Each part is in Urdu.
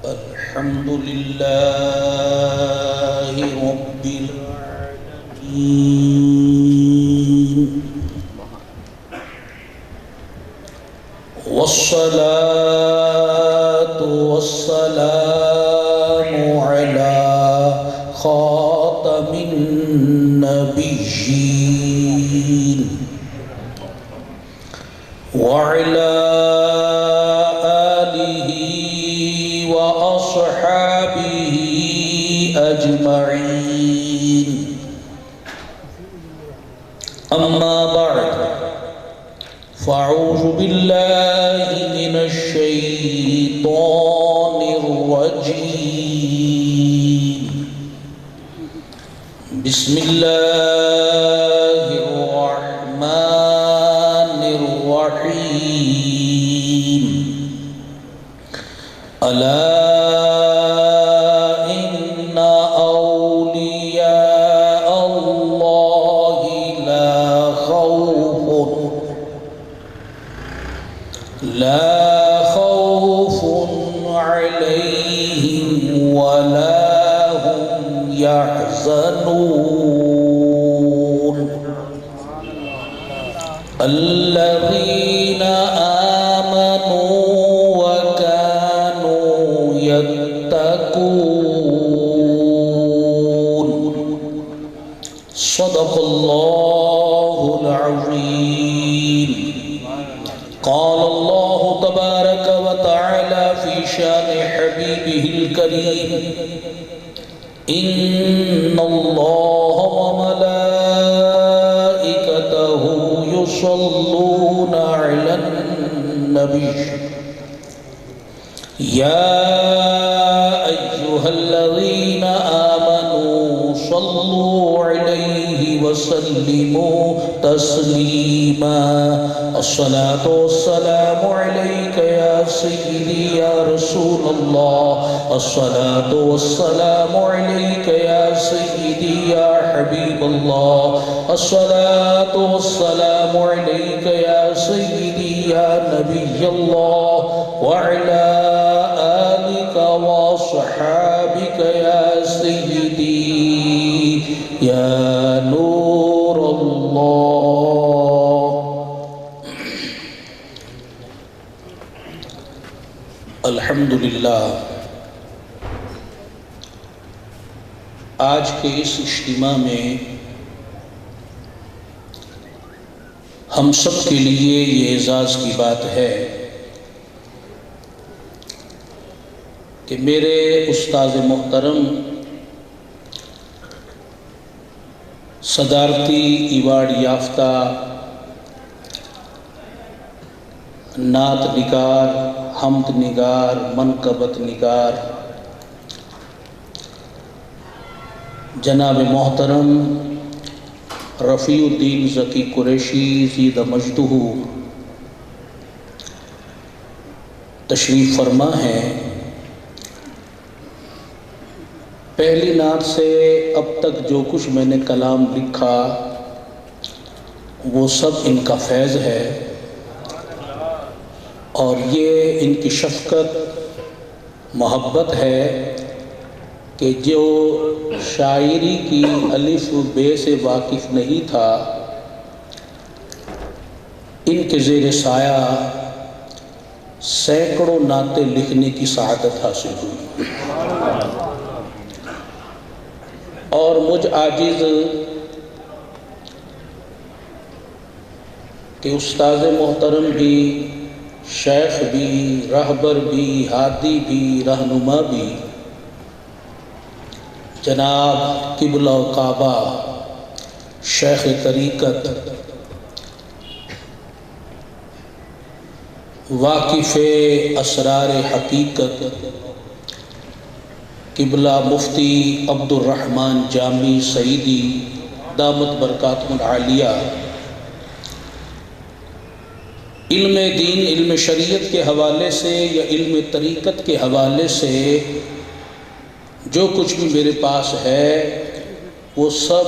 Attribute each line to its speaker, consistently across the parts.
Speaker 1: الحمد لله رب العالمين والصلاة والسلام على خاتم النبيين وعلى آله وأصحابه أجمعين أما بعد فأعوذ بالله من الشيطان الرجيم بسم الله الرحمن الرحيم ألا إن أولياء الله لا خوف عليهم ولا هم يحزنون الذين آمنوا وكانوا يتقون صدق الله العظيم قال الله تبارك وتعالى في شان حبيبه الكريم إن الله وملائكته يصلون على النبي يا أيها الذين آمنوا صلوا عليه وسلموا تسليما الصلاة والسلام عليك يا سيدي يا رسول الله الصلاة والسلام عليك يا سيدي يا حبيب الله الصلاة والسلام عليك يا سيدي يا نبي الله وعلى آلك وصحابك يا سيدي يا نور الله الحمدللہ آج کے اس اجتماع میں ہم سب کے لیے یہ اعزاز کی بات ہے کہ میرے استاد محترم صدارتی ایوارڈ یافتہ نعت نگار حمد نگار منقبت نگار جناب محترم رفیع الدین ذکی قریشی زید مجدہ تشریف فرما ہے۔ پہلی نعت سے اب تک جو کچھ میں نے کلام لکھا وہ سب ان کا فیض ہے، اور یہ ان کی شفقت محبت ہے کہ جو شاعری کی الف بے سے واقف نہیں تھا ان کے زیر سایہ سینکڑوں نعتیں لکھنے کی سعادت حاصل ہوئی، اور مجھ عاجز کہ استاد محترم بھی، شیخ بھی، رہبر بھی، ہادی بھی، رہنما بھی، جناب قبلہ و کعبہ شیخ طریقت واقف اسرار حقیقت قبلہ مفتی عبد الرحمن جامی سعیدی دامت برکاتہم العالیہ، علم دین، علم شریعت کے حوالے سے یا علم طریقت کے حوالے سے جو کچھ بھی میرے پاس ہے وہ سب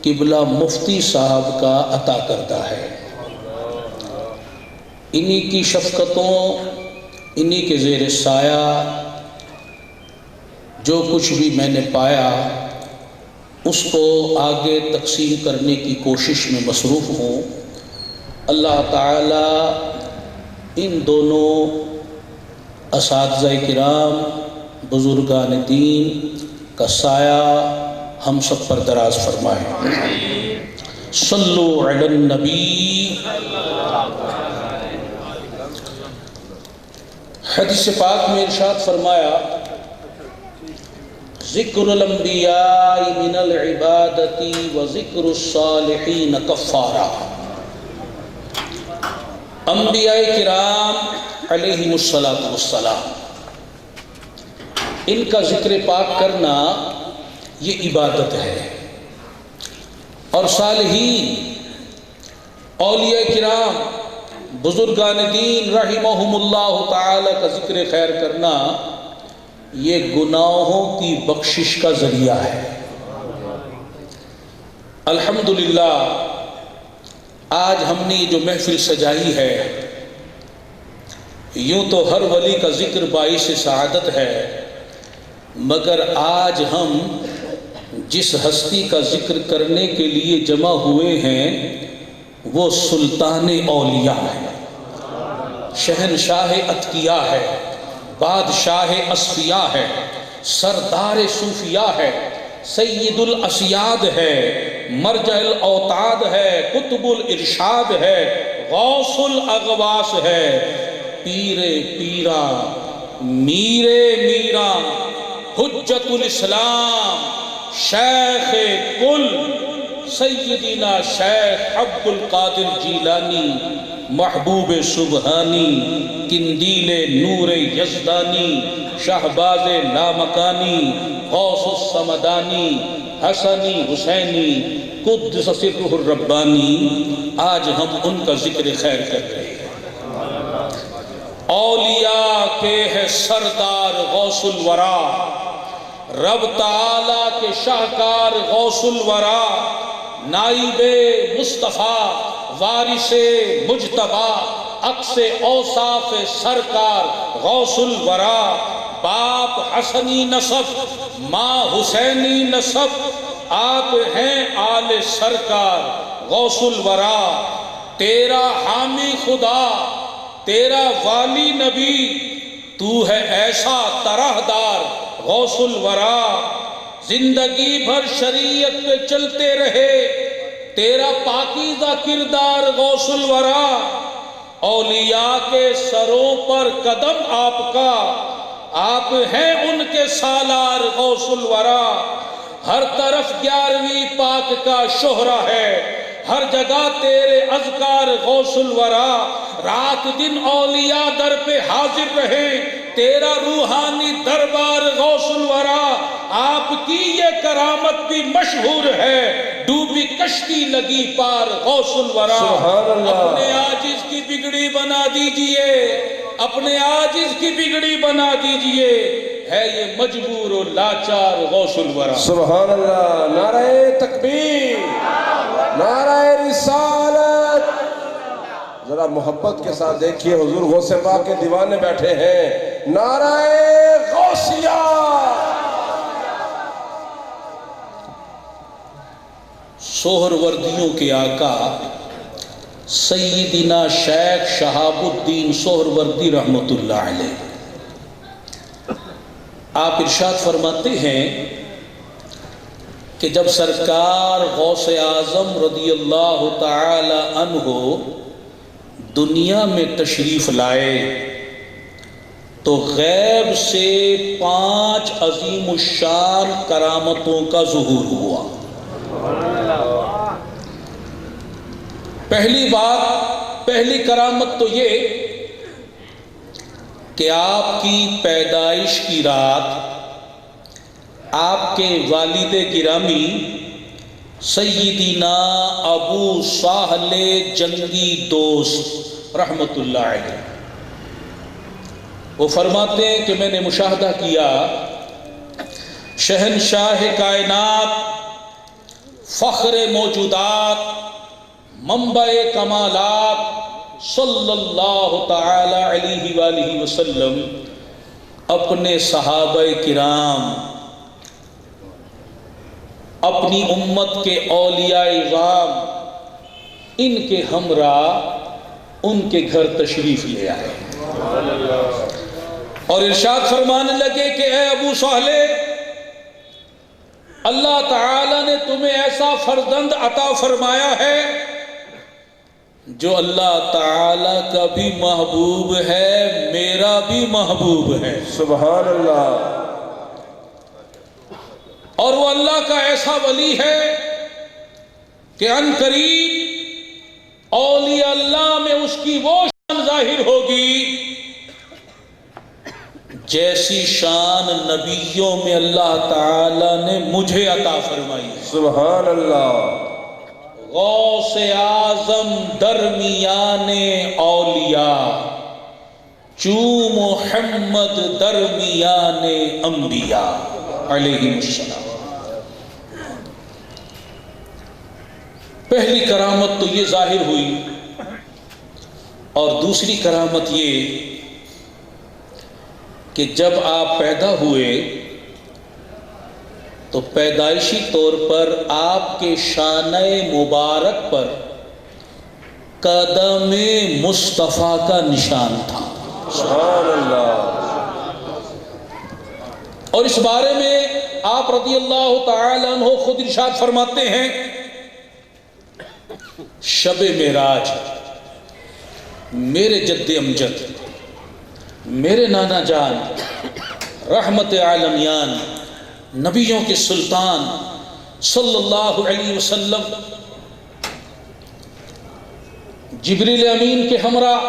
Speaker 1: قبلہ مفتی صاحب کا عطا کردہ ہے۔ انہی کی شفقتوں، انہی کے زیر سایہ جو کچھ بھی میں نے پایا اس کو آگے تقسیم کرنے کی کوشش میں مصروف ہوں۔ اللہ تعالی ان دونوں اساتذہ کرام بزرگان دین کا سایہ ہم سب پر دراز فرمائے۔ صلو علی النبی۔ حدیث پاک میں ارشاد فرمایا ذکر الانبیاء من العبادت و ذکر الصالحین کفارہ۔ انبیاء کرام علیہم السلام ان کا ذکر پاک کرنا یہ عبادت ہے، اور صالحین اولیاء کرام بزرگان دین رحمہم اللہ تعالی کا ذکر خیر کرنا یہ گناہوں کی بخشش کا ذریعہ ہے۔ الحمدللہ آج ہم نے جو محفل سجائی ہے، یوں تو ہر ولی کا ذکر باعث سعادت ہے، مگر آج ہم جس ہستی کا ذکر کرنے کے لیے جمع ہوئے ہیں وہ سلطان اولیاء ہے، شہنشاہ اتقیاء ہے، بادشاہ اصفیاء ہے، سردار صوفیاء ہے، سید الاسیاد ہے، مرجع الاوتاد ہے، قطب الارشاد ہے، غوث الاغواث ہے، پیر پیرا میر میرا حجت الاسلام شیخ کل سیدنا شیخ عبد القادر جیلانی محبوب سبحانی قندیل نور یزدانی شہباز لامکانی غوث الصمدانی حسنی حسینی قدس سرہ الربانی، آج ہم ان کا ذکر خیر کر رہے ہیں۔ اولیاء کے ہے سردار غوث الورا، رب تعالی کے شاہکار غوث الورا، نائب مصطفیٰ وارث مجتبی، عکس اوصاف سرکار غوث الورا، باپ حسنی نسب ماں حسینی نسب، آپ ہیں آل سرکار غوث الورا، تیرا حامی خدا تیرا والی نبی، تو ہے ایسا طرحدار غوث الورا، زندگی بھر شریعت پہ چلتے رہے تیرا پاکیزہ کردار غوث الورا، اولیاء کے سروں پر قدم آپ کا، آپ ہیں ان کے سالار غوث الورا، ہر طرف 11ویں پاک کا شہرہ ہے، ہر جگہ تیرے اذکار غوث الورا، رات دن اولیاء در پہ حاضر رہے تیرا روحانی دربار غوث الورا، آپ کی یہ کرامت بھی مشہور ہے، ڈوبی کشتی لگی پار غوث الورا، اپنے عاجز کی بگڑی بنا دیجئے، اپنے عاجز کی بگڑی بنا دیجئے، ہے یہ مجبور و لاچار غوث الورا۔
Speaker 2: سبحان اللہ، نعرہ تکبیر، نعرہ رسالت۔ ذرا محبت کے ساتھ دیکھیے، حضور غوث پاک کے دیوانے بیٹھے ہیں، نعرہ غوثیہ۔
Speaker 1: سوہر وردیوں کے آقا سیدنا شیخ شہاب الدین سوہر وردی رحمت اللہ علیہ، آپ ارشاد فرماتے ہیں کہ جب سرکار غوث اعظم رضی اللہ تعالی عنہ دنیا میں تشریف لائے تو غیب سے 5 عظیم الشان کرامتوں کا ظہور ہوا۔ پہلی بات، پہلی کرامت تو یہ کہ آپ کی پیدائش کی رات آپ کے والد گرامی سیدنا ابو ساہل جنگی دوست رحمت اللہ علیہ، وہ فرماتے ہیں کہ میں نے مشاہدہ کیا شہنشاہ کائنات، فخر موجودات، منبع کمالات صلی اللہ تعالی علیہ وآلہ وسلم اپنے صحابہ کرام اپنی امت کے اولیاء اعظام ان کے ہمراہ ان کے گھر تشریف لے آئے اور ارشاد فرمانے لگے کہ اے ابو صالح، اللہ تعالی نے تمہیں ایسا فرزند عطا فرمایا ہے جو اللہ تعالی کا بھی محبوب ہے، میرا بھی محبوب ہے۔
Speaker 2: سبحان اللہ۔
Speaker 1: اور وہ اللہ کا ایسا ولی ہے کہ ان قریب اولیاء اللہ میں اس کی وہ شان ظاہر ہوگی جیسی شان نبیوں میں اللہ تعالی نے مجھے عطا فرمائی ہے۔
Speaker 2: سبحان اللہ۔
Speaker 1: غوث اعظم درمیان اولیاء، چو محمد درمیان انبیاء علیہ السلام۔ پہلی کرامت تو یہ ظاہر ہوئی، اور دوسری کرامت یہ کہ جب آپ پیدا ہوئے تو پیدائشی طور پر آپ کے شانہ مبارک پر قدم مصطفیٰ کا نشان تھا۔
Speaker 2: سبحان اللہ۔
Speaker 1: اور اس بارے میں آپ رضی اللہ تعالی عنہ خود ارشاد فرماتے ہیں، شب معراج میرے جد امجد، میرے نانا جان، رحمت عالمیان، نبیوں کے سلطان صلی اللہ علیہ وسلم جبریل امین کے ہمراہ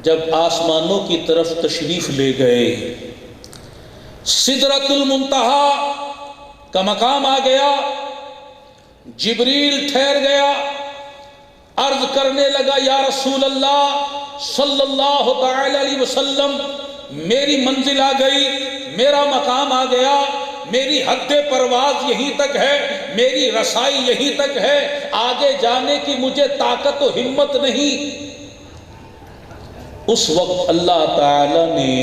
Speaker 1: جب آسمانوں کی طرف تشریف لے گئے، سدرۃ المنتہا کا مقام آ گیا، جبریل ٹھہر گیا، عرض کرنے لگا یا رسول اللہ صلی اللہ تعالی علیہ وسلم، میری منزل آ گئی، میرا مقام آ گیا، میری حد پرواز یہیں تک ہے، میری رسائی یہیں تک ہے، آگے جانے کی مجھے طاقت و ہمت نہیں۔ اس وقت اللہ تعالی نے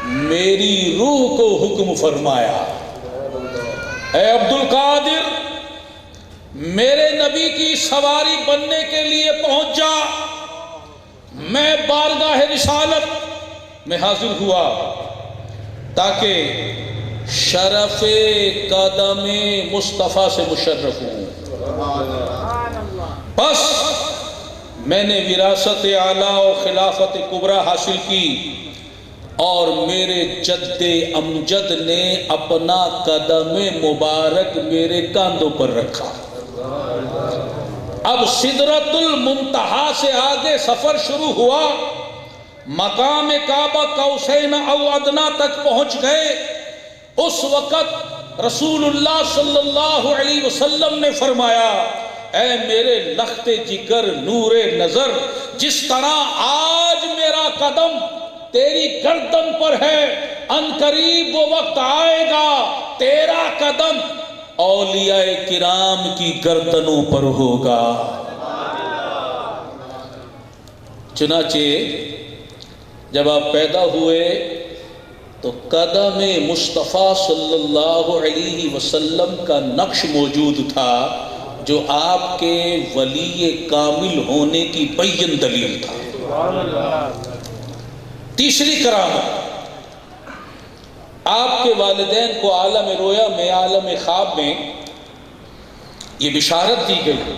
Speaker 1: میری روح کو حکم فرمایا، اے عبد القادر، میرے نبی کی سواری بننے کے لیے پہنچ جا۔ میں بارگاہ رسالت میں حاضر ہوا تاکہ شرف قدم مصطفیٰ سے مشرف ہوں۔ بس میں نے وراثت اعلیٰ اور خلافت کبریٰ حاصل کی، اور میرے جد امجد نے اپنا قدم مبارک میرے کاندھوں پر رکھا۔ اب سدرۃ المنتہا سے آگے سفر شروع ہوا، مقام کعبہ قوسین او ادنیٰ تک پہنچ گئے۔ اس وقت رسول اللہ صلی اللہ علیہ وسلم نے فرمایا، اے میرے لخت جگر نور نظر، جس طرح آج میرا قدم تیری گردن پر ہے، ان قریب وہ وقت آئے گا تیرا قدم اولیاء کرام کی گردنوں پر ہوگا۔ چنانچہ جب آپ پیدا ہوئے تو قدم مصطفیٰ صلی اللہ علیہ وسلم کا نقش موجود تھا، جو آپ کے ولی کامل ہونے کی بین دلیل تھا۔ تیسری کرامت، آپ کے والدین کو عالم رویا میں، عالم خواب میں یہ بشارت دی گئی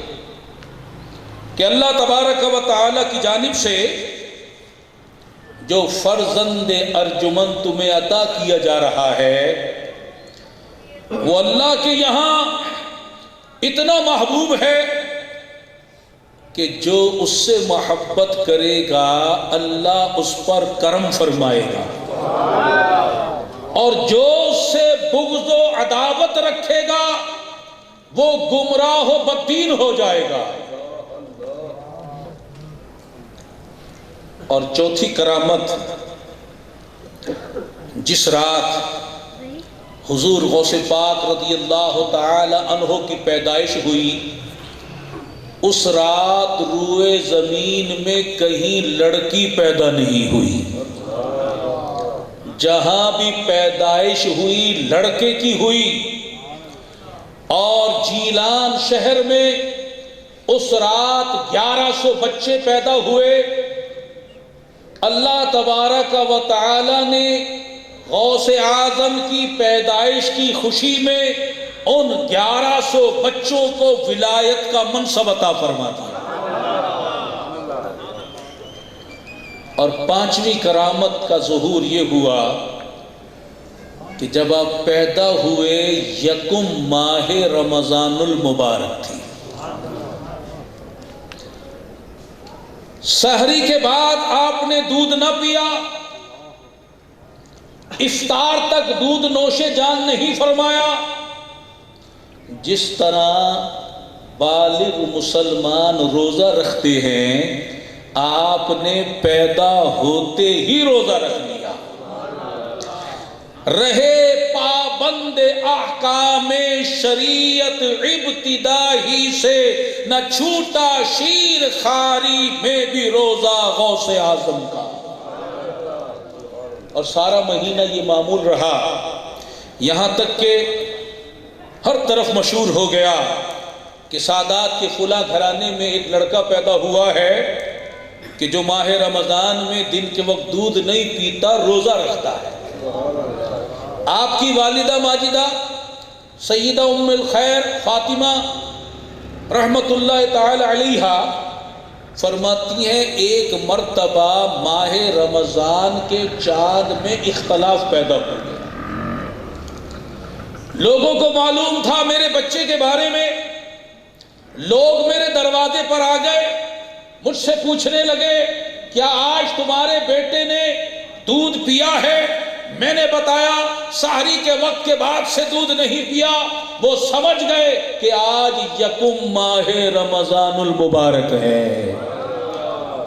Speaker 1: کہ اللہ تبارک و تعالی کی جانب سے جو فرزند ارجمن تمہیں عطا کیا جا رہا ہے وہ اللہ کے یہاں اتنا محبوب ہے کہ جو اس سے محبت کرے گا اللہ اس پر کرم فرمائے گا، اور جو اس سے بغض و عداوت رکھے گا وہ گمراہ و بددین ہو جائے گا۔ اور چوتھی کرامت، جس رات حضور غوث پاک رضی اللہ تعالی عنہ کی پیدائش ہوئی، اس رات روئے زمین میں کہیں لڑکی پیدا نہیں ہوئی۔ جہاں بھی پیدائش ہوئی لڑکے کی ہوئی، اور جیلان شہر میں اس رات 1100 بچے پیدا ہوئے، اللہ تبارک و تعالی نے غوث اعظم کی پیدائش کی خوشی میں ان 1100 بچوں کو ولایت کا منصب عطا فرما دیا۔ اور 5ویں کرامت کا ظہور یہ ہوا کہ جب آپ پیدا ہوئے 1 ماہ رمضان المبارک تھی، سحری کے بعد آپ نے دودھ نہ پیا، افطار تک دودھ نوش جان نہیں فرمایا۔ جس طرح بالغ مسلمان روزہ رکھتے ہیں، آپ نے پیدا ہوتے ہی روزہ رکھ لیا، رہے پابند احکام شریعت ابتدا ہی سے، نہ چھوٹا شیر خاری میں بھی روزہ غوث اعظم کا۔ اور سارا مہینہ یہ معمول رہا، یہاں تک کہ ہر طرف مشہور ہو گیا کہ سادات کے فلاں گھرانے میں ایک لڑکا پیدا ہوا ہے کہ جو ماہ رمضان میں دن کے وقت دودھ نہیں پیتا، روزہ رکھتا ہے۔ آپ کی والدہ ماجدہ سیدہ ام الخیر فاطمہ رحمت اللہ تعالی علیہ فرماتی ہیں، ایک مرتبہ ماہ رمضان کے چاند میں اختلاف پیدا ہو گیا۔ لوگوں کو معلوم تھا میرے بچے کے بارے میں، لوگ میرے دروازے پر آ گئے، مجھ سے پوچھنے لگے کیا آج تمہارے بیٹے نے دودھ پیا ہے؟ میں نے بتایا سحری کے وقت کے بعد سے دودھ نہیں پیا۔ وہ سمجھ گئے کہ آج 1 ماہ رمضان المبارک ہے،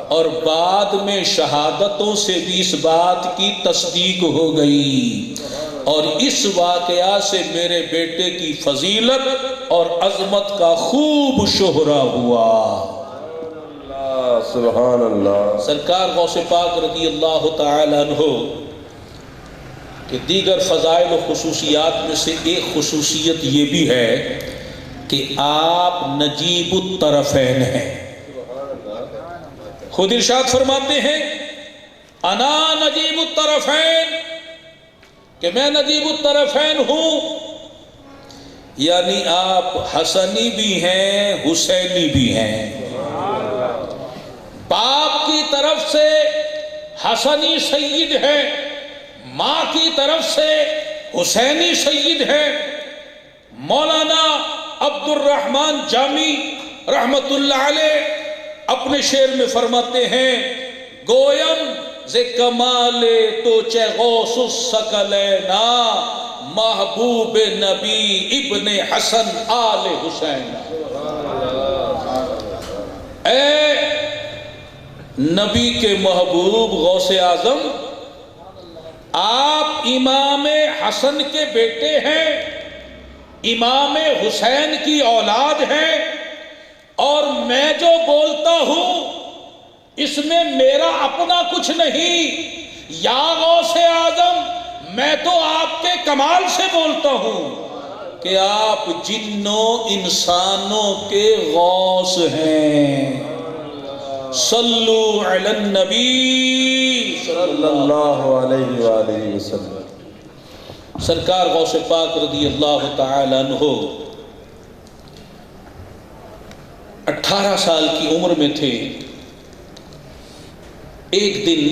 Speaker 1: اور بعد میں شہادتوں سے بھی اس بات کی تصدیق ہو گئی، اور اس واقعہ سے میرے بیٹے کی فضیلت اور عظمت کا خوب شہرہ ہوا۔
Speaker 2: سبحان اللہ۔
Speaker 1: سرکار غوث پاک رضی اللہ تعالی عنہ کہ دیگر فضائل و خصوصیات میں سے ایک خصوصیت یہ بھی ہے کہ آپ نجیب الطرفین ہیں۔ خود ارشاد فرماتے ہیں انا نجیب الطرفین، کہ میں نجیب الطرفین ہوں، یعنی آپ حسنی بھی ہیں حسینی بھی ہیں۔ باپ کی طرف سے حسنی سید ہے، ماں کی طرف سے حسینی سید ہے۔ مولانا عبد الرحمن جامی رحمت اللہ علیہ اپنے شعر میں فرماتے ہیں، گویم ز کمال تو چے غوث الثقلینا، محبوب نبی ابن حسن آل حسین۔ اے نبی کے محبوب غوث اعظم، آپ امام حسن کے بیٹے ہیں، امام حسین کی اولاد ہیں، اور میں جو بولتا ہوں اس میں میرا اپنا کچھ نہیں۔ یا غوث اعظم، میں تو آپ کے کمال سے بولتا ہوں کہ آپ جنوں انسانوں کے غوث ہیں۔ صلو علی النبی
Speaker 2: صلی اللہ علیہ وآلہ وسلم۔
Speaker 1: سرکار غوث پاک رضی اللہ تعالی عنہ 18 سال کی عمر میں تھے۔ ایک دن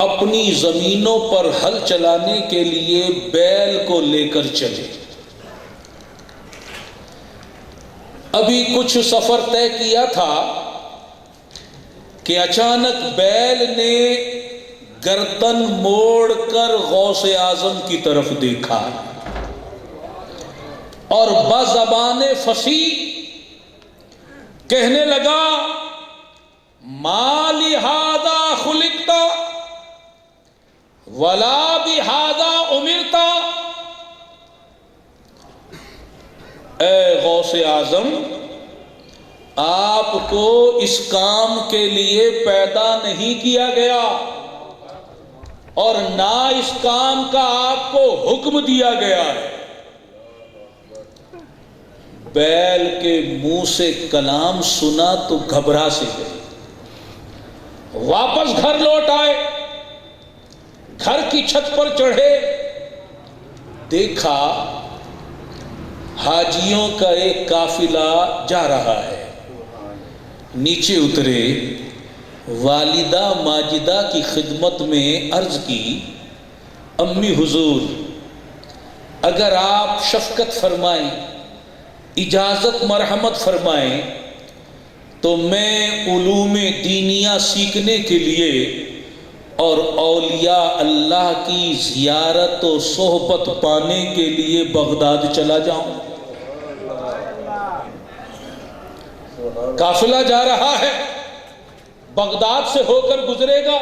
Speaker 1: اپنی زمینوں پر ہل چلانے کے لیے بیل کو لے کر چلے۔ ابھی کچھ سفر طے کیا تھا کہ اچانک بیل نے گردن موڑ کر غوث اعظم کی طرف دیکھا اور بزبان فصیح کہنے لگا، ما لہذا خلقت ولا بہذا امرت۔ اے غوث اعظم، آپ کو اس کام کے لیے پیدا نہیں کیا گیا، اور نہ اس کام کا آپ کو حکم دیا گیا ہے۔ بیل کے منہ سے کلام سنا تو گھبرا سے گئے، واپس گھر لوٹ آئے، گھر کی چھت پر چڑھے، دیکھا حاجیوں کا ایک قافلہ جا رہا ہے۔ نیچے اترے، والدہ ماجدہ کی خدمت میں عرض کی، امی حضور اگر آپ شفقت فرمائیں، اجازت مرحمت فرمائیں تو میں علوم دینیہ سیکھنے کے لیے اور اولیاء اللہ کی زیارت و صحبت پانے کے لیے بغداد چلا جاؤں۔ قافلہ جا رہا ہے، بغداد سے ہو کر گزرے گا،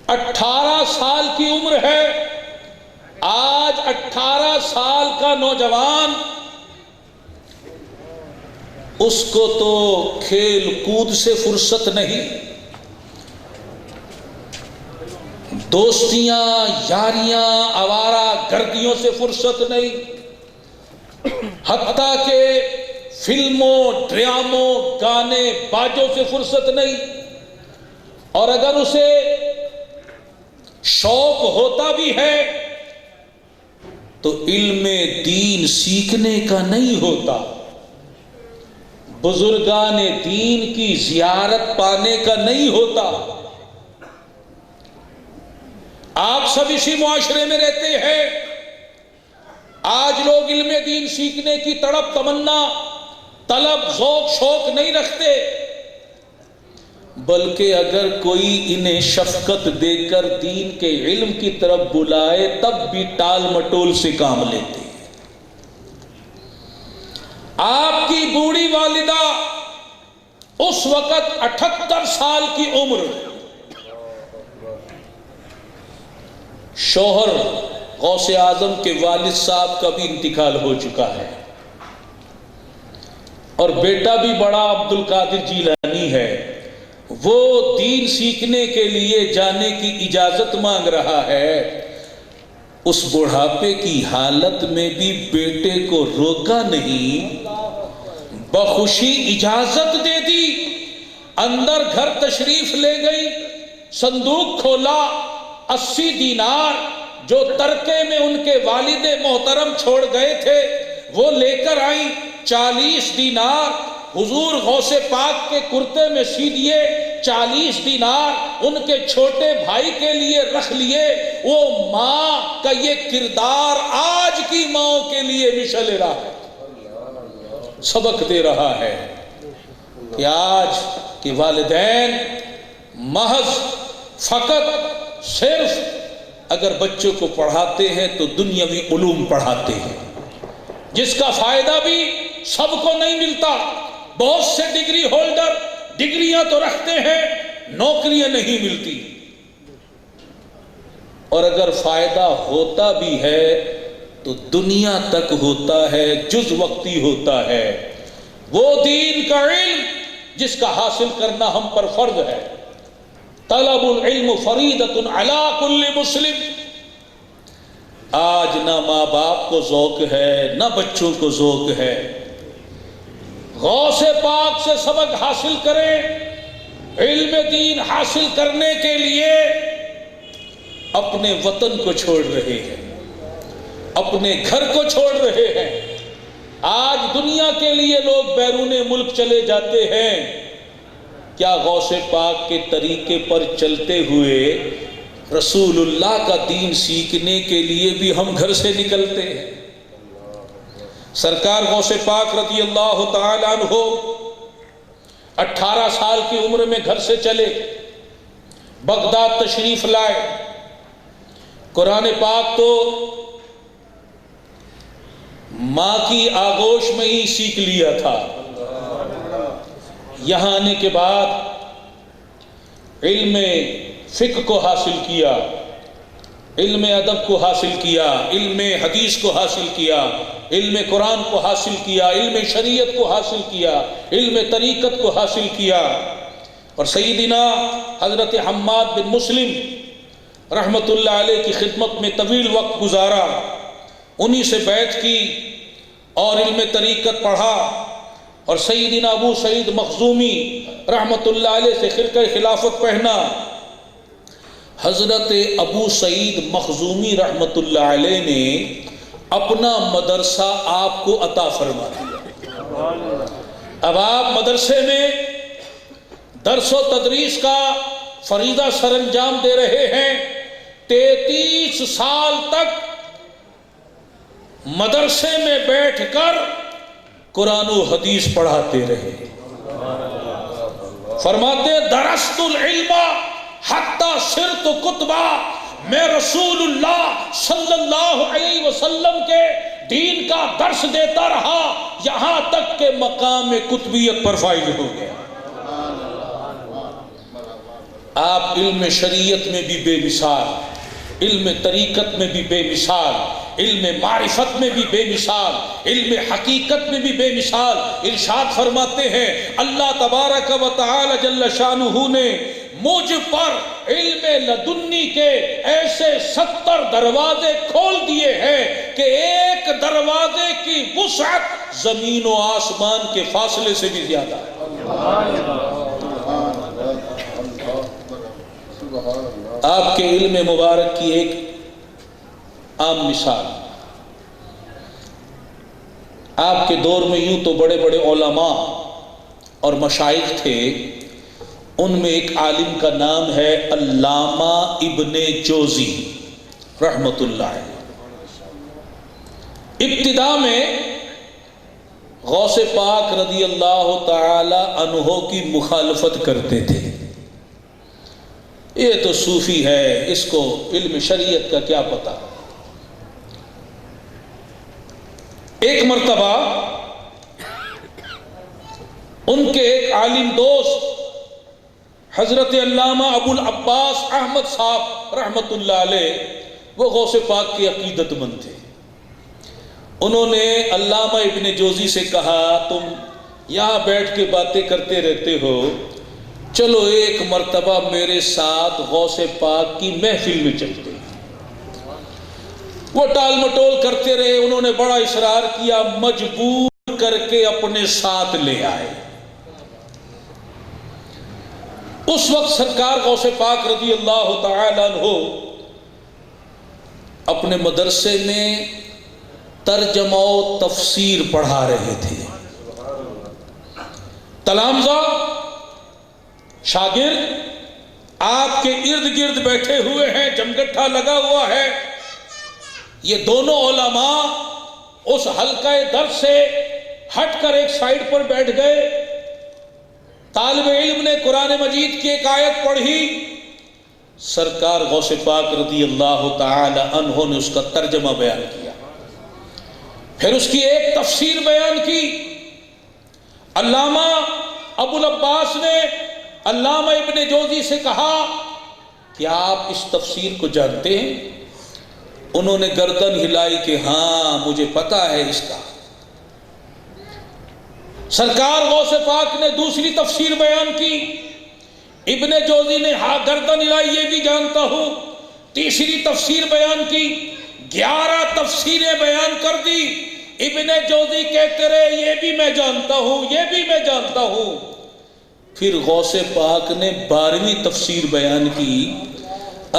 Speaker 1: 18 سال کی عمر ہے۔ آج 18 سال کا نوجوان، اس کو تو کھیل کود سے فرصت نہیں، دوستیاں یاریاں آوارہ گردیوں سے فرصت نہیں، حتیٰ کہ فلموں ڈراموں گانے باجوں سے فرصت نہیں۔ اور اگر اسے شوق ہوتا بھی ہے تو علم دین سیکھنے کا نہیں ہوتا، بزرگان دین کی زیارت پانے کا نہیں ہوتا۔ آپ سب اسی معاشرے میں رہتے ہیں، آج لوگ علم دین سیکھنے کی تڑپ تمنا طلب ذوق شوق نہیں رکھتے، بلکہ اگر کوئی انہیں شفقت دے کر دین کے علم کی طرف بلائے تب بھی ٹال مٹول سے کام لیتے ہیں۔ آپ کی بوڑھی والدہ اس وقت 78 سال کی عمر، شوہر غوث اعظم کے والد صاحب کا بھی انتقال ہو چکا ہے، اور بیٹا بھی بڑا عبد القادر جیلانی ہے، وہ دین سیکھنے کے لیے جانے کی اجازت مانگ رہا ہے۔ اس بڑھاپے کی حالت میں بھی بیٹے کو روکا نہیں، بخوشی اجازت دے دی، اندر گھر تشریف لے گئی، صندوق کھولا، 80 دینار جو ترکے میں ان کے والد محترم چھوڑ گئے تھے وہ لے کر آئیں، 40 دینار حضور غوث پاک کے کرتے میں سی دیے، 40 دینار ان کے چھوٹے بھائی کے لیے رکھ لیے۔ وہ ماں کا یہ کردار آج کی ماں کے لیے مشعل راہ ہے، سبق دے رہا ہے کہ آج کے والدین محض فقط صرف اگر بچوں کو پڑھاتے ہیں تو دنیاوی علوم پڑھاتے ہیں، جس کا فائدہ بھی سب کو نہیں ملتا۔ بہت سے ڈگری ہولڈر ڈگریاں تو رکھتے ہیں، نوکریاں نہیں ملتی، اور اگر فائدہ ہوتا بھی ہے تو دنیا تک ہوتا ہے، جز وقتی ہوتا ہے۔ وہ دین کا علم جس کا حاصل کرنا ہم پر فرض ہے، طلب العلم فریضۃ علی کل مسلم۔ آج نہ ماں باپ کو ذوق ہے نہ بچوں کو ذوق ہے۔ غوث پاک سے سبق حاصل کریں، علم دین حاصل کرنے کے لیے اپنے وطن کو چھوڑ رہے ہیں، اپنے گھر کو چھوڑ رہے ہیں۔ آج دنیا کے لیے لوگ بیرون ملک چلے جاتے ہیں، کیا غوث پاک کے طریقے پر چلتے ہوئے رسول اللہ کا دین سیکھنے کے لیے بھی ہم گھر سے نکلتے ہیں؟ سرکار غوث پاک رضی اللہ تعالیٰ عنہ 18 سال کی عمر میں گھر سے چلے، بغداد تشریف لائے۔ قرآن پاک تو ماں کی آغوش میں ہی سیکھ لیا تھا، یہاں آنے کے بعد علم فقہ کو حاصل کیا، علم ادب کو حاصل کیا، علم حدیث کو حاصل کیا، علم قرآن کو حاصل کیا، علم شریعت کو حاصل کیا، علم طریقت کو حاصل کیا۔ اور سیدنا حضرت حماد بن مسلم رحمت اللہ علیہ کی خدمت میں طویل وقت گزارا، انہی سے بیعت کی اور علم طریقت پڑھا، اور سیدنا ابو سعید مخزومی رحمت اللہ علیہ سے خرقہ خلافت پہنا۔ حضرت ابو سعید مخزومی رحمت اللہ علیہ نے اپنا مدرسہ آپ کو عطا فرما دیا۔ اب آپ مدرسے میں درس و تدریس کا فریضہ سر انجام دے رہے ہیں۔ 33 سال تک مدرسے میں بیٹھ کر قرآن و حدیث پڑھاتے رہے۔ فرماتے درست العلم حتی صرت کتبا، میں رسول اللہ صلی اللہ علیہ وسلم کے دین کا درس دیتا رہا یہاں تک کہ مقام کتبیت پر فائز ہو گیا۔ آپ علم شریعت میں بھی بے مثال، علم طریقت میں بھی بے مثال، علم معرفت میں بھی بے مثال، علم حقیقت میں بھی بے مثال۔ ارشاد فرماتے ہیں اللہ تبارک و تعالی جل شانہ نے مجھ پر علم لدنی کے ایسے 70 دروازے کھول دیے ہیں کہ ایک دروازے کی وسعت زمین و آسمان کے فاصلے سے بھی زیادہ ہے۔ آپ کے علم مبارک کی ایک عام مثال، آپ کے دور میں یوں تو بڑے بڑے علماء اور مشائخ تھے، ان میں ایک عالم کا نام ہے علامہ ابن جوزی رحمت اللہ علیہ۔ ابتدا میں غوث پاک رضی اللہ تعالی عنہ کی مخالفت کرتے تھے، یہ تو صوفی ہے، اس کو علم شریعت کا کیا پتا۔ ایک مرتبہ ان کے ایک عالم دوست حضرت علامہ ابو العباس احمد صاحب رحمت اللہ علیہ، وہ غوث پاک کے عقیدت مند تھے۔ انہوں نے علامہ ابن جوزی سے کہا تم یہاں بیٹھ کے باتیں کرتے رہتے ہو، چلو ایک مرتبہ میرے ساتھ غوث پاک کی محفل میں چلتے ہیں۔ وہ ٹال مٹول کرتے رہے، انہوں نے بڑا اصرار کیا، مجبور کر کے اپنے ساتھ لے آئے۔ اس وقت سرکار غوث پاک رضی اللہ تعالیٰ عنہ اپنے مدرسے میں ترجمہ و تفسیر پڑھا رہے تھے۔ تلامذہ شاگرد آپ کے ارد گرد بیٹھے ہوئے ہیں، جمگٹھا لگا ہوا ہے۔ یہ دونوں علماء اس حلقہ درس سے ہٹ کر ایک سائیڈ پر بیٹھ گئے۔ طالب علم نے قرآن مجید کی ایک آیت پڑھی، سرکار غوث پاک رضی اللہ تعالی عنہ نے اس کا ترجمہ بیان کیا، پھر اس کی ایک تفسیر بیان کی۔ علامہ ابو العباس نے علامہ ابن جوزی سے کہا کیا آپ اس تفسیر کو جانتے ہیں؟ انہوں نے گردن ہلائی کہ ہاں مجھے پتا ہے اس کا۔ سرکار غوث پاک نے دوسری تفسیر بیان کی، ابن جوزی نے ہاں گردن ہلائی یہ بھی جانتا ہوں۔ تیسری تفسیر بیان کی، 11 تفسیریں بیان کر دی۔ ابن جوزی کہتے رہے یہ بھی میں جانتا ہوں، یہ بھی میں جانتا ہوں۔ پھر غوث پاک نے 12ویں تفسیر بیان کی۔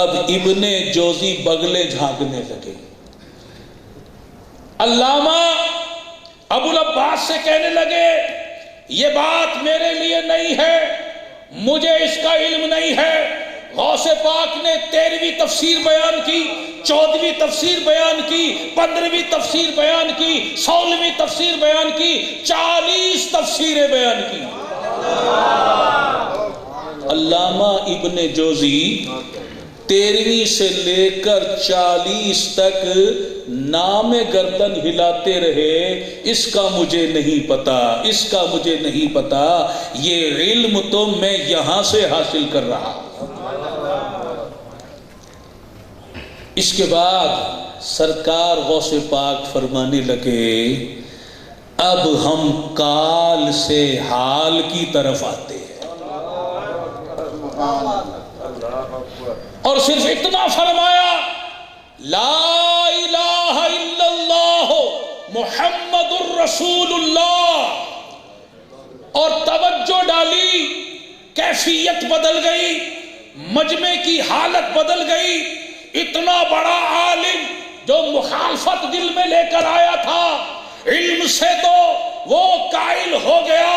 Speaker 1: اب ابن جوزی بغلے جھانکنے لگے۔ علامہ ابو العباس سے کہنے لگے یہ بات میرے لیے نہیں ہے، مجھے اس کا علم نہیں ہے۔ غوث پاک نے 13ویں تفسیر بیان کی، 14ویں تفسیر بیان کی، 15ویں تفسیر بیان کی، 16ویں تفسیر بیان کی، 40 تفسیریں بیان کی۔ علامہ ابن جوزی 13ویں سے لے کر 40 تک نام گردن ہلاتے رہے، اس کا مجھے نہیں پتا، اس کا مجھے نہیں پتا، یہ علم تو میں یہاں سے حاصل کر رہا۔ اس کے بعد سرکار غوث پاک فرمانے لگے اب ہم کال سے حال کی طرف آتے ہیں۔ اور صرف اتنا فرمایا لا الہ الا اللہ محمد الرسول اللہ، اور توجہ ڈالی، کیفیت بدل گئی، مجمع کی حالت بدل گئی۔ اتنا بڑا عالم جو مخالفت دل میں لے کر آیا تھا، علم سے تو وہ قائل ہو گیا۔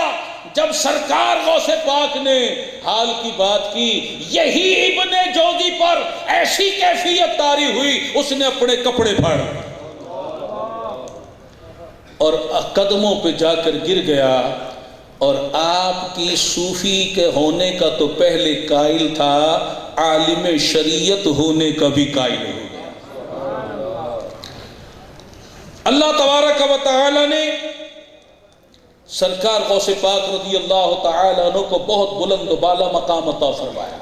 Speaker 1: جب سرکار غوث پاک نے حال کی بات کی، یہی ابن جوزی پر ایسی کیفیت طاری ہوئی، اس نے اپنے کپڑے پھاڑ اور قدموں پہ جا کر گر گیا، اور آپ کی صوفی کے ہونے کا تو پہلے قائل تھا، عالم شریعت ہونے کا بھی قائل ہو گیا۔ اللہ تبارک و تعالی نے سرکار غوث پاک رضی اللہ تعالی عنہ کو بہت بلند و بالا مقام عطا فرمایا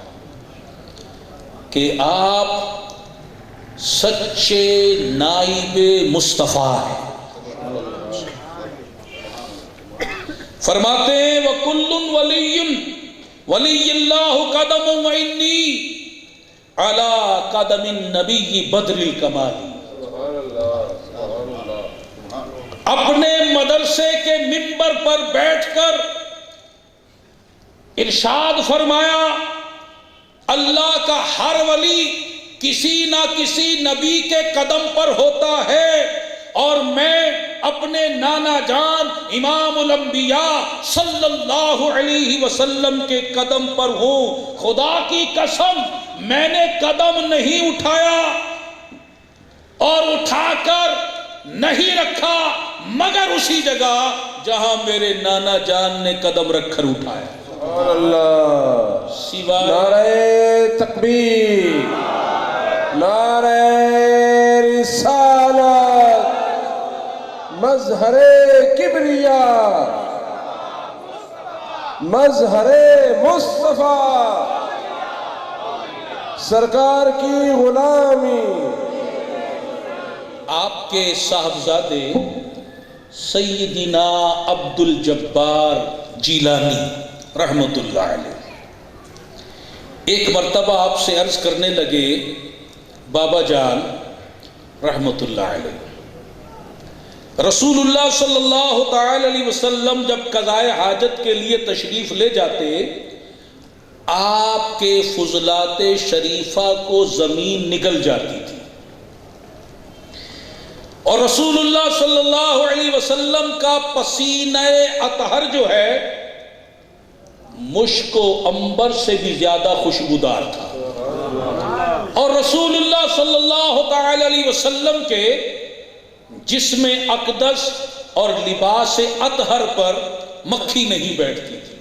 Speaker 1: کہ آپ سچے نائب مصطفیٰ ہیں۔ فرماتے ہیں وَكُلٌّ وَلِيٌّ وَلِيِّ اللَّهُ قَدَمٌ وَإِنِّي عَلَىٰ قَدَمِ النَّبِيِّ بَدْرِ الْكَمَالِ۔ اپنے مدرسے کے منبر پر بیٹھ کر ارشاد فرمایا اللہ کا ہر ولی کسی نہ کسی نبی کے قدم پر ہوتا ہے، اور میں اپنے نانا جان امام الانبیاء صلی اللہ علیہ وسلم کے قدم پر ہوں۔ خدا کی قسم میں نے قدم نہیں اٹھایا اور اٹھا کر نہیں رکھا مگر اسی جگہ جہاں میرے نانا جان نے قدم رکھ کر اٹھایا۔
Speaker 2: سبحان اللہ،
Speaker 1: سوائے
Speaker 2: نعرہ تکبیر، نعرہ رسالت، مظہر کبریاء، مظہر مصطفیٰ، سرکار کی غلامی۔
Speaker 1: آپ کے صاحبزادے سیدنا عبد الجبار جیلانی رحمت اللہ علیہ ایک مرتبہ آپ سے عرض کرنے لگے بابا جان رحمت اللہ علیہ، رسول اللہ صلی اللہ تعالی علیہ وسلم جب قضائے حاجت کے لیے تشریف لے جاتے، آپ کے فضلات شریفہ کو زمین نگل جاتی تھی، اور رسول اللہ صلی اللہ علیہ وسلم کا پسینہ اطہر جو ہے مشک و عنبر سے بھی زیادہ خوشبودار تھا، اور رسول اللہ صلی اللہ تعالی علیہ وسلم کے جسم اقدس اور لباس اطہر پر مکھی نہیں بیٹھتی تھی۔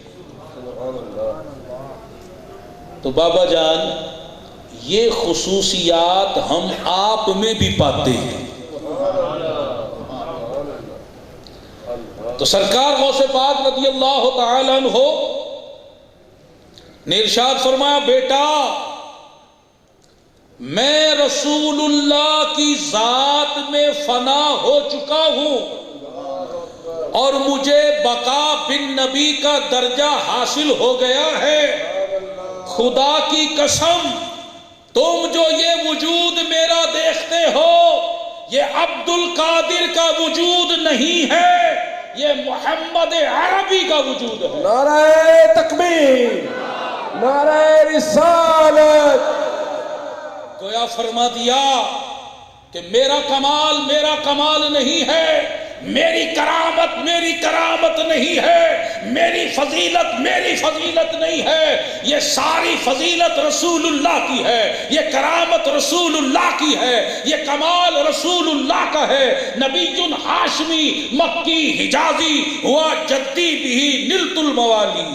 Speaker 1: تو بابا جان یہ خصوصیات ہم آپ میں بھی پاتے ہیں۔ تو سرکار غوث پاک رضی اللہ تعالی عنہ نے ارشاد فرمایا بیٹا میں رسول اللہ کی ذات میں فنا ہو چکا ہوں اور مجھے بقا بن نبی کا درجہ حاصل ہو گیا ہے۔ خدا کی قسم تم جو یہ وجود میرا دیکھتے ہو یہ عبد القادر کا وجود نہیں ہے، یہ محمد عربی کا وجود ہے۔
Speaker 2: نعرہ تکبیر، نعرہ رسالت۔
Speaker 1: گویا فرما دیا کہ میرا کمال نہیں ہے، میری کرامت نہیں ہے، میری فضیلت نہیں ہے، یہ ساری فضیلت رسول اللہ کی ہے، یہ کرامت رسول اللہ کی ہے، یہ کمال رسول اللہ کا ہے۔ نبی ہاشمی مکی حجازی ہوا جدی بھی نلت الموالی،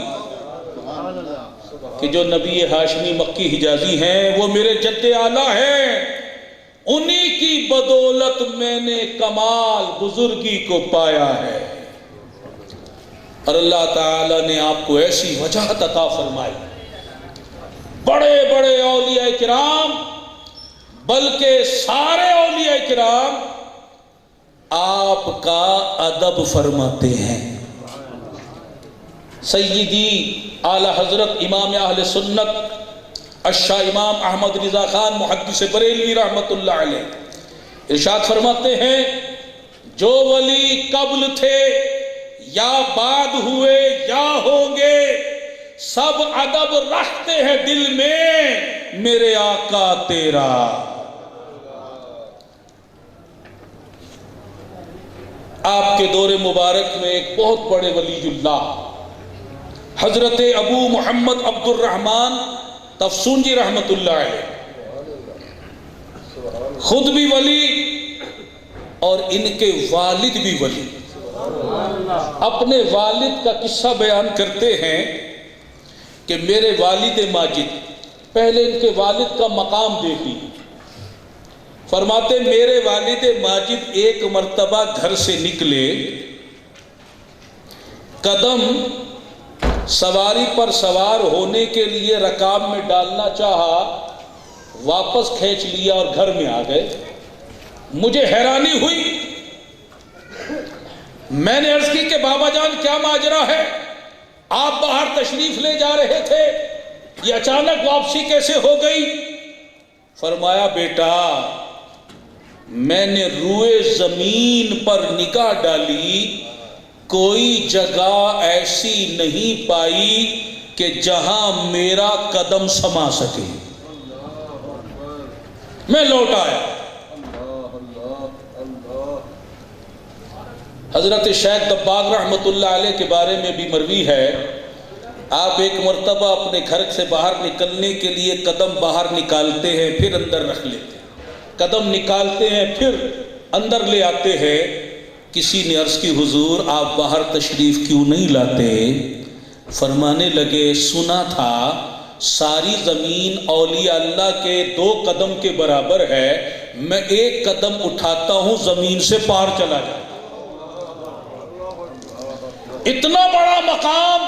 Speaker 1: کہ جو نبی ہاشمی مکی حجازی ہیں وہ میرے جد اعلیٰ ہیں، انہی کی بدولت میں نے کمال بزرگی کو پایا ہے۔ اور اللہ تعالیٰ نے آپ کو ایسی وجاہت عطا فرمائی، بڑے بڑے اولیاء کرام بلکہ سارے اولیاء کرام آپ کا ادب فرماتے ہیں، سیدی اعلی حضرت امام اہل سنت الشاہ امام احمد رضا خان محدث بریلوی رحمت اللہ علیہ ارشاد فرماتے ہیں جو ولی قبل تھے یا بعد ہوئے یا ہوں گے سب ادب رکھتے ہیں دل میں میرے آقا تیرا. آپ کے دور مبارک میں ایک بہت بڑے ولی اللہ حضرت ابو محمد عبد الرحمن تفسونجی رحمت اللہ علیہ خود بھی ولی اور ان کے والد بھی ولی. اپنے والد کا قصہ بیان کرتے ہیں کہ میرے والد ماجد، پہلے ان کے والد کا مقام دیکھی. فرماتے میرے والد ماجد ایک مرتبہ گھر سے نکلے، قدم سواری پر سوار ہونے کے لیے رکاب میں ڈالنا چاہا، واپس کھینچ لیا اور گھر میں آ گئے. مجھے حیرانی ہوئی، میں نے عرض کی کہ بابا جان کیا ماجرا ہے؟ آپ باہر تشریف لے جا رہے تھے، یہ اچانک واپسی کیسے ہو گئی؟ فرمایا بیٹا میں نے روئے زمین پر نگاہ ڈالی، کوئی جگہ ایسی نہیں پائی کہ جہاں میرا قدم سما سکے. میں لوٹ آیا. حضرت شیخ tableegh رحمت اللہ علیہ کے بارے میں بھی مروی ہے، آپ ایک مرتبہ اپنے گھر سے باہر نکلنے کے لیے قدم باہر نکالتے ہیں پھر اندر رکھ لیتے ہیں، قدم نکالتے ہیں پھر اندر لے آتے ہیں. کسی نے عرض کی حضور آپ باہر تشریف کیوں نہیں لاتے؟ فرمانے لگے سنا تھا ساری زمین اولیاء اللہ کے 2 قدم کے برابر ہے، میں ایک قدم اٹھاتا ہوں زمین سے پار چلا جاتا. اتنا بڑا مقام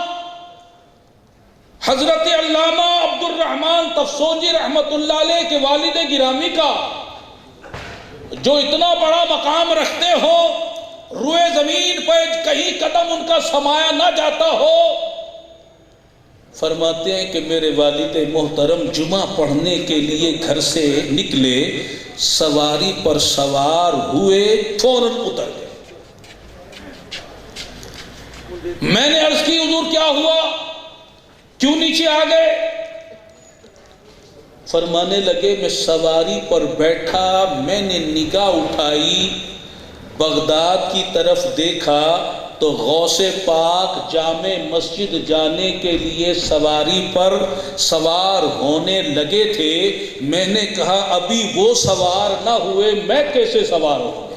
Speaker 1: حضرت علامہ عبد الرحمن تفسونجی رحمت اللہ علیہ کے والد گرامی کا، جو اتنا بڑا مقام رکھتے ہو، روئے زمین پہ کہیں قدم ان کا سمایا نہ جاتا ہو. فرماتے ہیں کہ میرے والد محترم جمعہ پڑھنے کے لیے گھر سے نکلے، سواری پر سوار ہوئے، فوراً اتر گئے. میں نے عرض کی حضور کیا ہوا، کیوں نیچے آ گئے؟ فرمانے لگے میں سواری پر بیٹھا، میں نے نگاہ اٹھائی، بغداد کی طرف دیکھا تو غوث پاک جامع مسجد جانے کے لیے سواری پر سوار ہونے لگے تھے. میں نے کہا ابھی وہ سوار نہ ہوئے میں کیسے سوار ہوں؟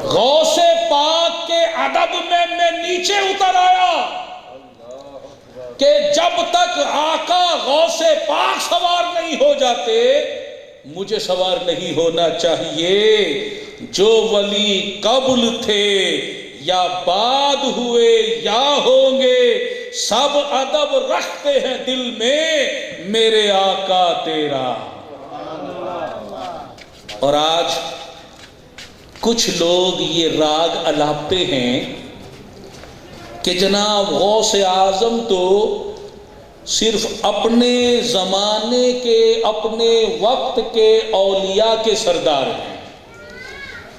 Speaker 1: غوث پاک کے ادب میں نیچے اتر آیا کہ جب تک آقا غوث پاک سوار نہیں ہو جاتے مجھے سوار نہیں ہونا چاہیے. جو ولی قبل تھے یا بعد ہوئے یا ہوں گے سب ادب رکھتے ہیں دل میں میرے آقا تیرا. اور آج کچھ لوگ یہ راگ الاپتے ہیں کہ جناب غوث اعظم تو صرف اپنے زمانے کے اپنے وقت کے اولیاء کے سردار ہیں.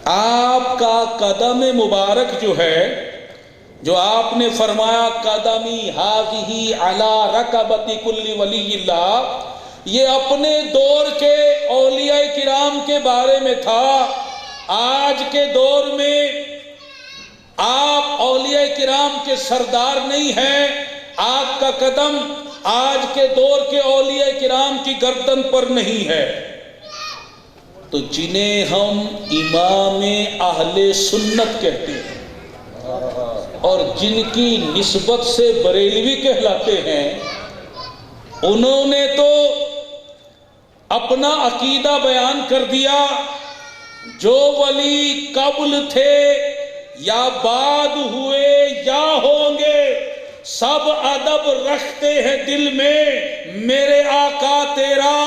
Speaker 1: آپ کا قدم مبارک جو ہے، جو آپ نے فرمایا قدمی ہاذہی علی رکبۃ کل ولی اللہ، یہ اپنے دور کے اولیاء کرام کے بارے میں تھا. آج کے دور میں آپ اولیاء کرام کے سردار نہیں ہیں، آپ کا قدم آج کے دور کے اولیاء کرام کی گردن پر نہیں ہے. تو جنہیں ہم امام اہل سنت کہتے ہیں اور جن کی نسبت سے بریلوی کہلاتے ہیں، انہوں نے تو اپنا عقیدہ بیان کر دیا. جو ولی قبل تھے یا بعد ہوئے یا ہوں گے سب ادب رکھتے ہیں دل میں میرے آقا تیرا.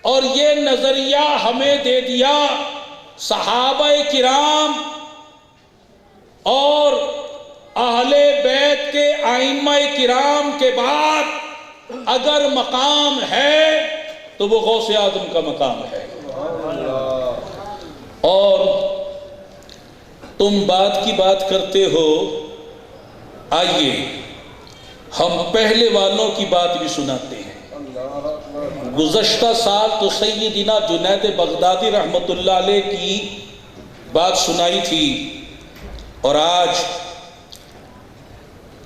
Speaker 1: اور یہ نظریہ ہمیں دے دیا صحابہ کرام اور اہل بیت ائمہ کرام کے بعد اگر مقام ہے تو وہ غوث اعظم کا مقام ہے۔ اور تم بات کی بات کرتے ہو، آئیے ہم پہلے والوں کی بات بھی سناتے ہیں۔ گزشتہ سال تو سیدنا جنید بغدادی رحمت اللہ علیہ کی بات سنائی تھی، اور آج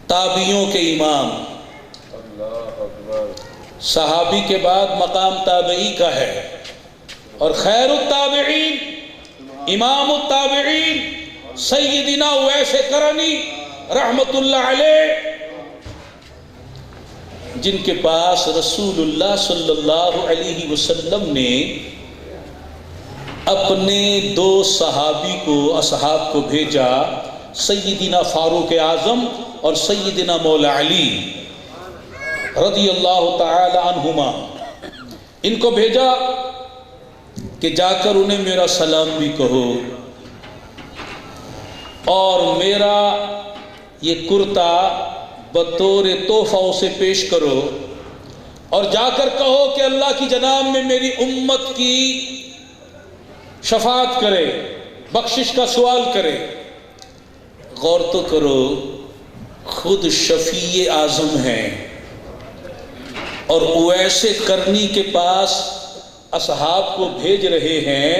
Speaker 1: تابعیوں کے امام، صحابی کے بعد مقام تابعی کا ہے، اور خیر التابعین امام التابعین سیدنا اویس کرنی رحمت اللہ علیہ، جن کے پاس رسول اللہ صلی اللہ علیہ وسلم نے اپنے 2 صحابی کو، اصحاب کو بھیجا، سیدنا فاروق اعظم اور سیدنا مولا علی رضی اللہ تعالی عنہما، ان کو بھیجا کہ جا کر انہیں میرا سلام بھی کہو، اور میرا یہ کرتا بطور تحفہ اسے پیش کرو، اور جا کر کہو کہ اللہ کی جناب میں میری امت کی شفاعت کرے، بخشش کا سوال کرے۔ غور تو کرو، خود شفیع اعظم ہیں اور اویس کرنی کے پاس اصحاب کو بھیج رہے ہیں،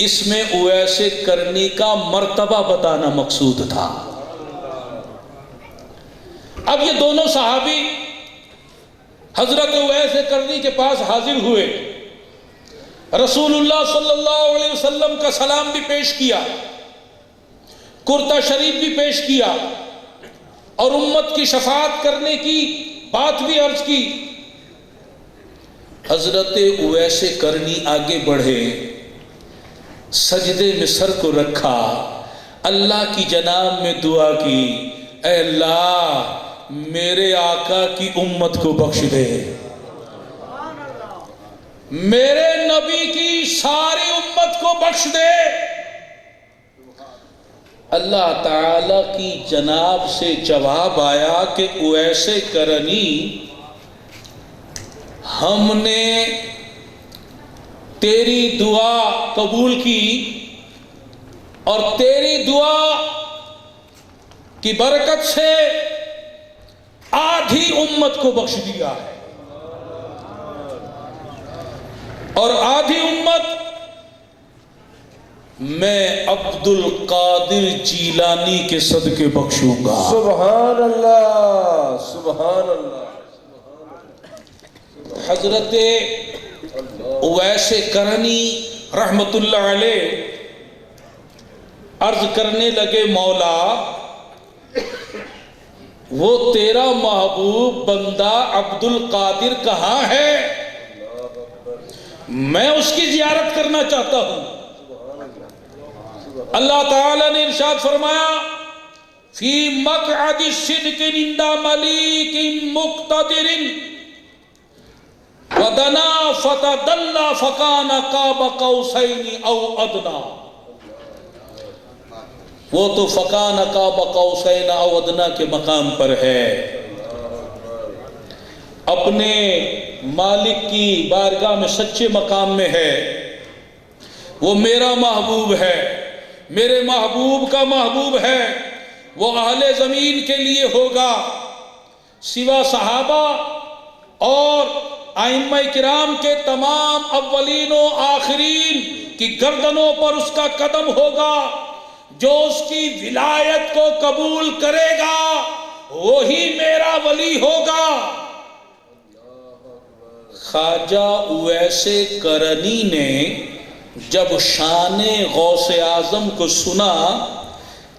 Speaker 1: اس میں اویس کرنی کا مرتبہ بتانا مقصود تھا۔ اب یہ دونوں صحابی حضرت اویس کرنی کے پاس حاضر ہوئے، رسول اللہ صلی اللہ علیہ وسلم کا سلام بھی پیش کیا، کرتا شریف بھی پیش کیا، اور امت کی شفاعت کرنے کی بات بھی عرض کی۔ حضرت اویس کرنی آگے بڑھے، سجدے میں سر کو رکھا، اللہ کی جناب میں دعا کی، اے اللہ میرے آقا کی امت کو بخش دے، میرے نبی کی ساری امت کو بخش دے۔ اللہ تعالی کی جناب سے جواب آیا کہ اویس کرنی، ہم نے تیری دعا قبول کی، اور تیری دعا کی برکت سے آدھی امت کو بخش دیا ہے، اور آدھی امت میں عبد القادر جیلانی کے صدقے بخشوں گا۔
Speaker 2: سبحان اللہ، سبحان اللہ۔
Speaker 1: حضرت اویس کرنی رحمت اللہ علیہ عرض کرنے لگے، مولا وہ تیرا محبوب بندہ عبد القادر کہاں ہے؟ میں اس کی زیارت کرنا چاہتا ہوں۔ اللہ تعالیٰ نے ارشاد فرمایا، فی مقعد صدق عند ملیک مقتدر ودنا فتدلى فکان قاب قوسین او ادنی۔ وہ تو فکان قاب قوسین او ادنی کے مقام پر ہے، اپنے مالک کی بارگاہ میں سچے مقام میں ہے۔ وہ میرا محبوب ہے، میرے محبوب کا محبوب ہے، وہ اہل زمین کے لیے ہوگا، سوا صحابہ اور ائمہ کرام کے تمام اولین و آخرین کی گردنوں پر اس کا قدم ہوگا۔ جو اس کی ولایت کو قبول کرے گا وہی میرا ولی ہوگا۔ خواجہ اویس کرنی نے جب شان غوث اعظم کو سنا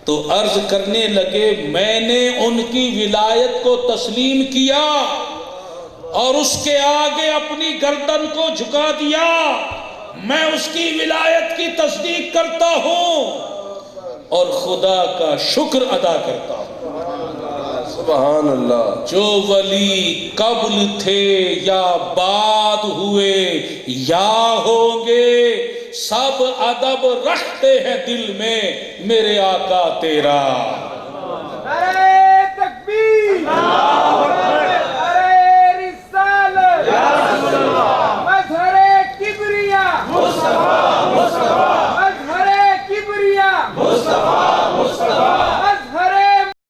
Speaker 1: تو عرض کرنے لگے، میں نے ان کی ولایت کو تسلیم کیا اور اس کے آگے اپنی گردن کو جھکا دیا، میں اس کی ولایت کی تصدیق کرتا ہوں اور خدا کا شکر ادا کرتا ہوں۔
Speaker 2: سبحان اللہ۔
Speaker 1: جو ولی قبل تھے یا بعد ہوئے یا ہوں گے، سب ادب رکھتے ہیں دل میں میرے آقا تیرا۔